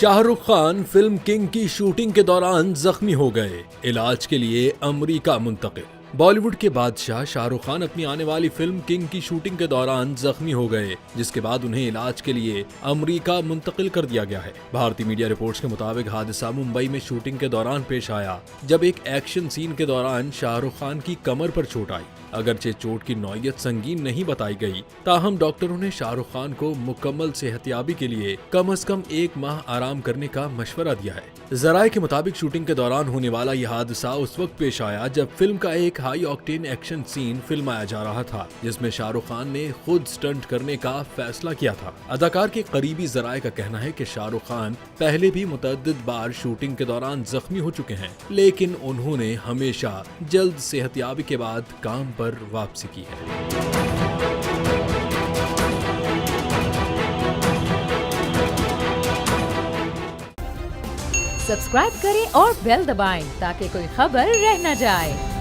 Shahrukh Khan film king की shooting के दौरान जख्मी हो गए, इलाज के लिए अमेरिका मुंतकिल। बॉलीवुड के बादशाह शाहरुख खान अपनी आने वाली फिल्म किंग की शूटिंग के दौरान जख्मी हो गए, जिसके बाद उन्हें इलाज के लिए अमेरिका मुंतकिल कर दिया गया है। भारतीय मीडिया रिपोर्ट्स के मुताबिक हादसा मुंबई में शूटिंग के दौरान पेश आया, जब एक एक्शन सीन के दौरान शाहरुख खान की कमर पर चोट आई। अगरचे चोट की नौयत संगीन नहीं बताई गई, ताहम डॉक्टरों ने शाहरुख खान को मुकम्मल सेहतियाबी के लिए कम से कम 1 माह आराम करने का मशवरा दिया है। जराये के मुताबिक शूटिंग के दौरान होने वाला यह हादसा उस वक्त पेश आया जब फिल्म का एक हाई ऑक्टेन एक्शन सीन फिल्माया जा रहा था, जिसमें शाहरुख खान ने खुद स्टंट करने का फैसला किया था। अदाकार के करीबी जराये का कहना है कि शाहरुख खान पहले भी मुतअद्दिद बार शूटिंग के दौरान जख्मी हो चुके हैं, लेकिन उन्होंने हमेशा जल्द सेहतियाबी के बाद काम पर वापसी की है। सब्सक्राइब करें और बेल दबाएं ताकि कोई खबर रह न जाए।